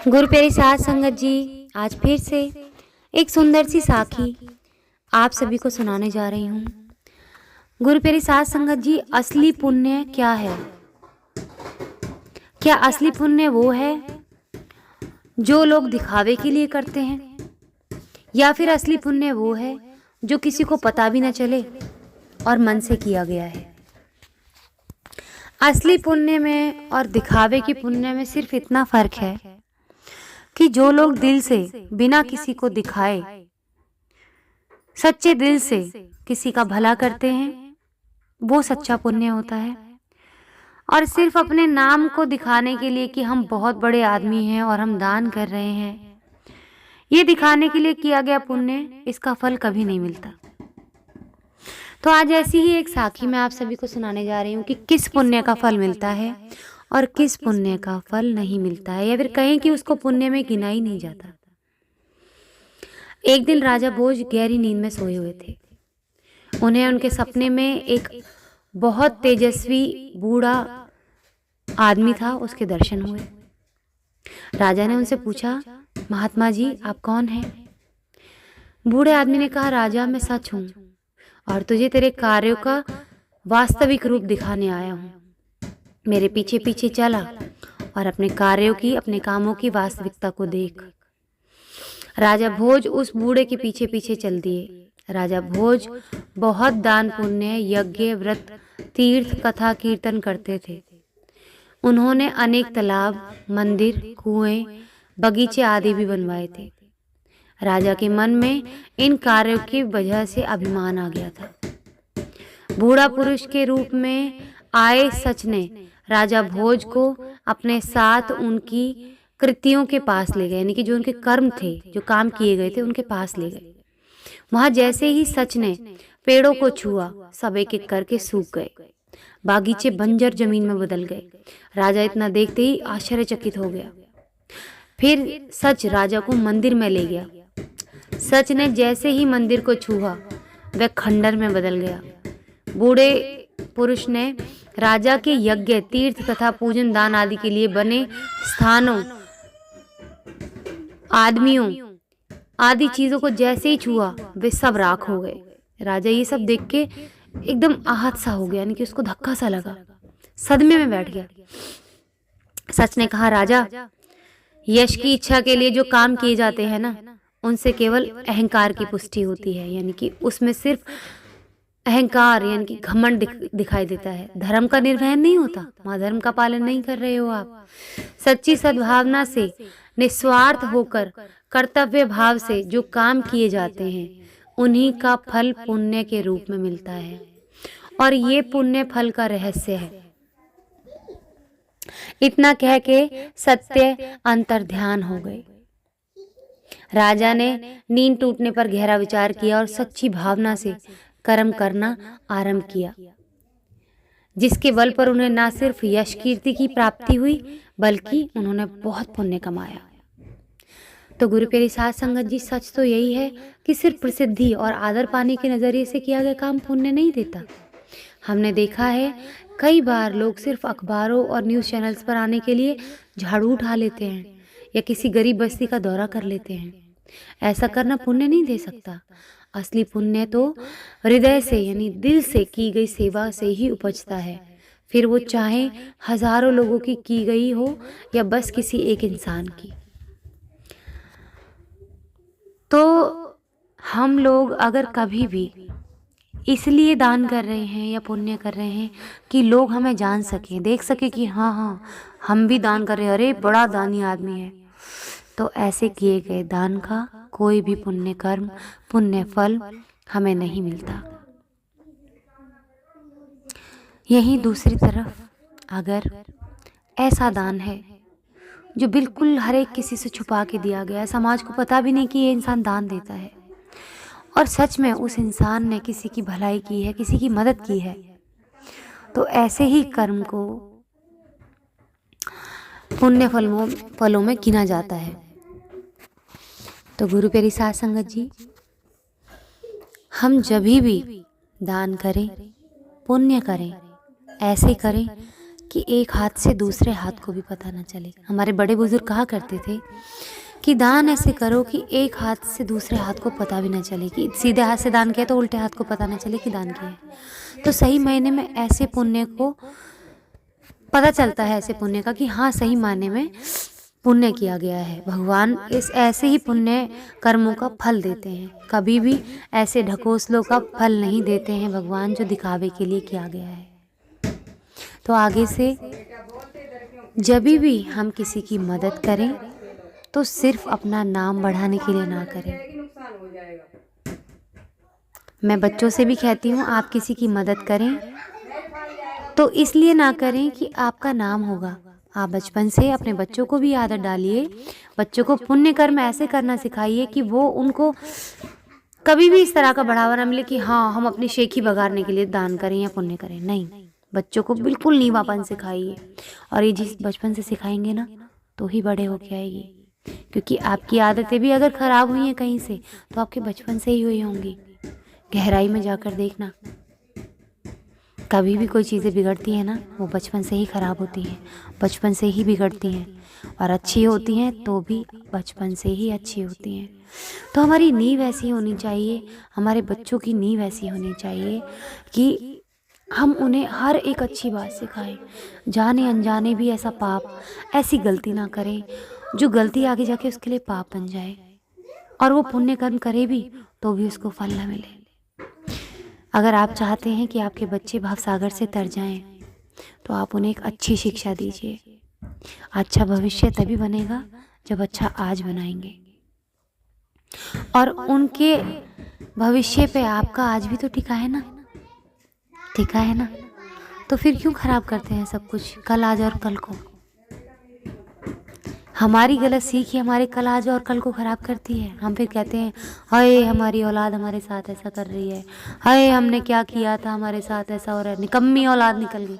गुरु प्यारी साध संगत जी, आज फिर से एक सुंदर सी साखी आप सभी को सुनाने जा रही हूँ। गुरु प्यारी साध संगत जी, असली पुण्य क्या है? क्या असली पुण्य वो है जो लोग दिखावे के लिए करते हैं, या फिर असली पुण्य वो है जो किसी को पता भी न चले और मन से किया गया है? असली पुण्य में और दिखावे की पुण्य में सिर्फ इतना फर्क है कि जो लोग दिल से बिना किसी को दिखाए सच्चे दिल से किसी का भला करते हैं, वो सच्चा पुण्य होता है। और सिर्फ अपने नाम को दिखाने के लिए कि हम बहुत बड़े आदमी हैं और हम दान कर रहे हैं, ये दिखाने के लिए किया गया पुण्य, इसका फल कभी नहीं मिलता। तो आज ऐसी ही एक साखी मैं आप सभी को सुनाने जा रही हूँ कि किस पुण्य का फल मिलता है और किस पुण्य का फल नहीं मिलता है, या फिर कहें कि उसको पुण्य में गिना ही नहीं जाता। एक दिन राजा भोज गहरी नींद में सोए हुए थे। उन्हें उनके सपने में एक बहुत तेजस्वी बूढ़ा आदमी था, उसके दर्शन हुए। राजा ने उनसे पूछा, महात्मा जी आप कौन हैं? बूढ़े आदमी ने कहा, राजा मैं सच हूँ और तुझे तेरे कार्यों का वास्तविक रूप दिखाने आया हूँ। मेरे पीछे पीछे चला और अपने कार्यों की, अपने कामों की वास्तविकता को देख। राजा भोज उस बूढ़े के पीछे पीछे चल दिए। राजा भोज बहुत दान पुण्य, यज्ञ, व्रत, तीर्थ, कथा, कीर्तन करते थे। उन्होंने अनेक तालाब, मंदिर, कुएं, बगीचे आदि भी बनवाए थे। राजा के मन में इन कार्यों की वजह से अभिमान आ गया था। बूढ़ा पुरुष के रूप में आए सच ने राजा भोज को अपने साथ उनकी कृतियों के पास ले गए, यानी कि जो उनके कर्म थे, जो काम किए गए थे, उनके पास ले गए। वहां जैसे ही सच ने पेड़ों को छुआ, सब एक एक करके सूख गए। बागीचे बंजर जमीन में बदल गए। राजा इतना देखते ही आश्चर्यचकित हो गया। फिर सच राजा को मंदिर में ले गया। सच ने जैसे ही मंदिर को छुआ, वह खंडर में बदल गया। बूढ़े पुरुष ने राजा के यज्ञ, तीर्थ तथा पूजन, दान आदि के लिए बने स्थानों, आदमियों आदि चीजों को जैसे ही छुआ, वे सब राख हो गए। राजा ये सब देख के एकदम आहत सा हो गया, यानी कि उसको धक्का सा लगा, सदमे में बैठ गया। सच ने कहा, राजा यश की इच्छा के लिए जो काम किए जाते हैं ना, उनसे केवल अहंकार की पुष्टि होती है, यानी कि उसमें सिर्फ अहंकार यानी कि घमंड दिखाई देता है। धर्म का निर्वहन नहीं होता, वहाँ धर्म का पालन नहीं कर रहे हो आप। सच्ची सद्भावना से, निस्वार्थ होकर, कर्तव्य भाव से जो काम किए जाते हैं, उन्हीं का फल पुण्य के रूप में मिलता है। और ये पुण्य फल का रहस्य है। इतना कह के सत्य अंतर्ध्यान हो गए। राजा ने नींद टूटने पर गहरा विचार किया और सच्ची भावना से कर्म करना आरंभ किया, जिसके बल पर उन्हें न सिर्फ यश कीर्ति की प्राप्ति हुई, बल्कि उन्होंने बहुत पुण्य कमाया। तो गुरु प्यारी साध संगत जी, सच तो यही है कि सिर्फ प्रसिद्धि और आदर पाने के नजरिए से किया गया काम पुण्य नहीं देता। हमने देखा है कई बार लोग सिर्फ अखबारों और न्यूज़ चैनल्स पर आने के लिए झाड़ू उठा लेते हैं या किसी गरीब बस्ती का दौरा कर लेते हैं। ऐसा करना पुण्य नहीं दे सकता। असली पुण्य तो हृदय से, यानी दिल से की गई सेवा से ही उपजता है, फिर वो चाहे हजारों लोगों की गई हो या बस किसी एक इंसान की। तो हम लोग अगर कभी भी इसलिए दान कर रहे हैं या पुण्य कर रहे हैं कि लोग हमें जान सकें, देख सके कि हाँ हम भी दान कर रहे हैं, अरे बड़ा दानी आदमी है, तो ऐसे किए गए दान का कोई भी पुण्य कर्म, पुण्य फल हमें नहीं मिलता। यहीं दूसरी तरफ अगर ऐसा दान है जो बिल्कुल हर एक किसी से छुपा के दिया गया है, समाज को पता भी नहीं कि ये इंसान दान देता है, और सच में उस इंसान ने किसी की भलाई की है, किसी की मदद की है, तो ऐसे ही कर्म को पुण्य फलों में गिना जाता है। तो गुरु प्यारी साध संगत जी, हम जब भी दान करें, पुण्य करें, ऐसे करें कि एक हाथ से दूसरे हाथ को भी पता न चले। हमारे बड़े बुजुर्ग कहा करते थे कि दान ऐसे करो कि एक हाथ से दूसरे हाथ को पता भी न चले, कि सीधे हाथ से दान किया तो उल्टे हाथ को पता न चले कि दान किया है। तो सही मायने में ऐसे पुण्य को पता चलता है, ऐसे पुण्य का, कि हाँ सही मायने में पुण्य किया गया है। भगवान इस ऐसे ही पुण्य कर्मों का फल देते हैं, कभी भी ऐसे ढकोसलों का फल नहीं देते हैं भगवान जो दिखावे के लिए किया गया है। तो आगे से जब भी हम किसी की मदद करें तो सिर्फ अपना नाम बढ़ाने के लिए ना करें। मैं बच्चों से भी कहती हूँ, आप किसी की मदद करें तो इसलिए ना करें कि आपका नाम होगा। आप बचपन से अपने बच्चों को भी आदत डालिए, बच्चों को पुण्य कर्म ऐसे करना सिखाइए कि वो उनको कभी भी इस तरह का बढ़ावा ना मिले कि हाँ हम अपनी शेखी बगाड़ने के लिए दान करें या पुण्य करें। नहीं, बच्चों को बिल्कुल नीवापन सिखाइए, और ये जिस बचपन से सिखाएंगे ना तो ही बड़े होके आएगी। क्योंकि आपकी आदतें भी अगर ख़राब हुई हैं कहीं से तो आपके बचपन से ही हुई होंगी। गहराई में जाकर देखना, कभी भी कोई चीज़ें बिगड़ती हैं ना, वो बचपन से ही ख़राब होती हैं, बचपन से ही बिगड़ती हैं, और अच्छी होती हैं तो भी बचपन से ही अच्छी होती हैं। तो हमारी नींव ऐसी होनी चाहिए, हमारे बच्चों की नींव ऐसी होनी चाहिए कि हम उन्हें हर एक अच्छी बात सिखाएं, जाने अनजाने भी ऐसा पाप, ऐसी गलती ना करें जो गलती आगे जाके उसके लिए पाप बन जाए, और वो पुण्य कर्म करे भी तो भी उसको फल ना मिले। अगर आप चाहते हैं कि आपके बच्चे भवसागर से तर जाएं, तो आप उन्हें एक अच्छी शिक्षा दीजिए। अच्छा भविष्य तभी बनेगा जब अच्छा आज बनाएंगे, और उनके भविष्य पे आपका आज भी तो टिका है ना, टिका है ना। तो फिर क्यों खराब करते हैं सब कुछ, कल आज और कल को। हमारी गलत सीख ही हमारे कल आज और कल को ख़राब करती है। हम फिर कहते हैं हाय हमारी औलाद हमारे साथ ऐसा कर रही है, हाय हमने क्या किया था हमारे साथ ऐसा हो रहा है, निकम्मी औलाद निकल गई।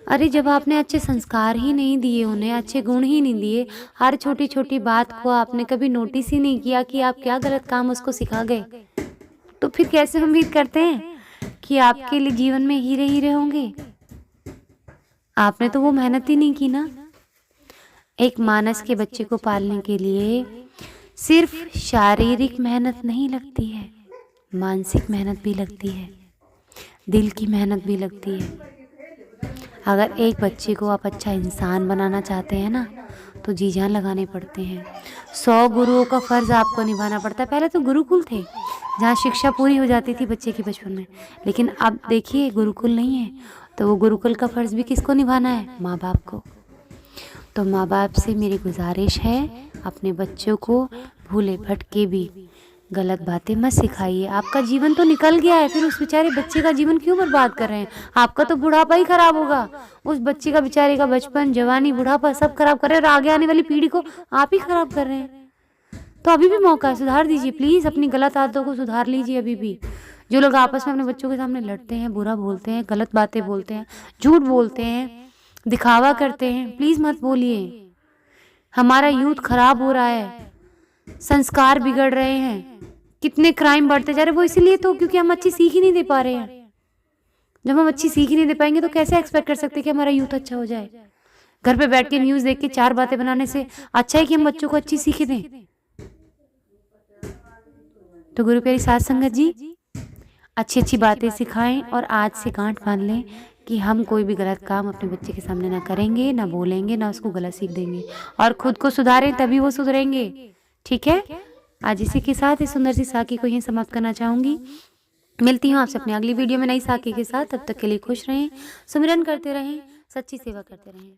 अरे जब आपने अच्छे संस्कार ही नहीं दिए, उन्हें अच्छे गुण ही नहीं दिए, हर छोटी छोटी बात को आपने कभी नोटिस ही नहीं किया कि आप क्या गलत काम उसको सिखा गए, तो फिर कैसे उम्मीद करते हैं कि आपके लिए जीवन में हीरे हीरे होंगे। आपने तो वो मेहनत ही नहीं की ना। एक मानस के बच्चे को पालने के लिए सिर्फ शारीरिक मेहनत नहीं लगती है, मानसिक मेहनत भी लगती है, दिल की मेहनत भी लगती है। अगर एक बच्चे को आप अच्छा इंसान बनाना चाहते हैं ना तो जी जान लगाने पड़ते हैं। 100 गुरुओं का फ़र्ज़ आपको निभाना पड़ता है। पहले तो गुरुकुल थे जहाँ शिक्षा पूरी हो जाती थी बच्चे की बचपन में, लेकिन अब देखिए गुरुकुल नहीं है, तो वो गुरुकुल का फ़र्ज़ भी किसको निभाना है, माँ बाप को। तो माँ बाप से मेरी गुजारिश है, अपने बच्चों को भूले भटके भी गलत बातें मत सिखाइए। आपका जीवन तो निकल गया है, फिर उस बेचारे बच्चे का जीवन क्यों बर्बाद कर रहे हैं। आपका तो बुढ़ापा ही खराब होगा, उस बच्चे का बेचारे का बचपन जवानी बुढ़ापा सब खराब कर रहे हैं, और आगे आने वाली पीढ़ी को आप ही खराब कर रहे हैं। तो अभी भी मौका है, सुधार दीजिए प्लीज़, अपनी गलत आदतों को सुधार लीजिए अभी भी। जो लोग आपस में अपने बच्चों के सामने लड़ते हैं, बुरा बोलते हैं, गलत बातें बोलते हैं, झूठ बोलते हैं, दिखावा करते हैं, प्लीज़ मत बोलिए। हमारा यूथ खराब हो रहा है, संस्कार बिगड़ रहे हैं, कितने क्राइम बढ़ते जा रहे हैं। वो इसीलिए तो क्योंकि हम अच्छी सीख ही नहीं दे पा रहे हैं। जब हम अच्छी सीख ही नहीं दे पाएंगे तो कैसे एक्सपेक्ट कर सकते हैं कि हमारा यूथ अच्छा हो जाए। घर पे बैठ के न्यूज़ देख के 4 बातें बनाने से अच्छा है कि हम बच्चों को अच्छी सीखें दें। तो गुरु प्यारी साध संगत जी, अच्छी अच्छी बातें सिखाएं, और आज से गांठ बांध लें कि हम कोई भी गलत काम अपने बच्चे के सामने ना करेंगे, ना बोलेंगे, ना उसको गलत सीख देंगे, और खुद को सुधारें तभी वो सुधरेंगे। ठीक है, आज इसी के साथ इस सुंदर सी साखी को यहीं समाप्त करना चाहूँगी। मिलती हूँ आपसे अपनी अगली वीडियो में नई साखी के साथ। तब तक के लिए खुश रहें, सुमिरन करते रहें, सच्ची सेवा करते रहें।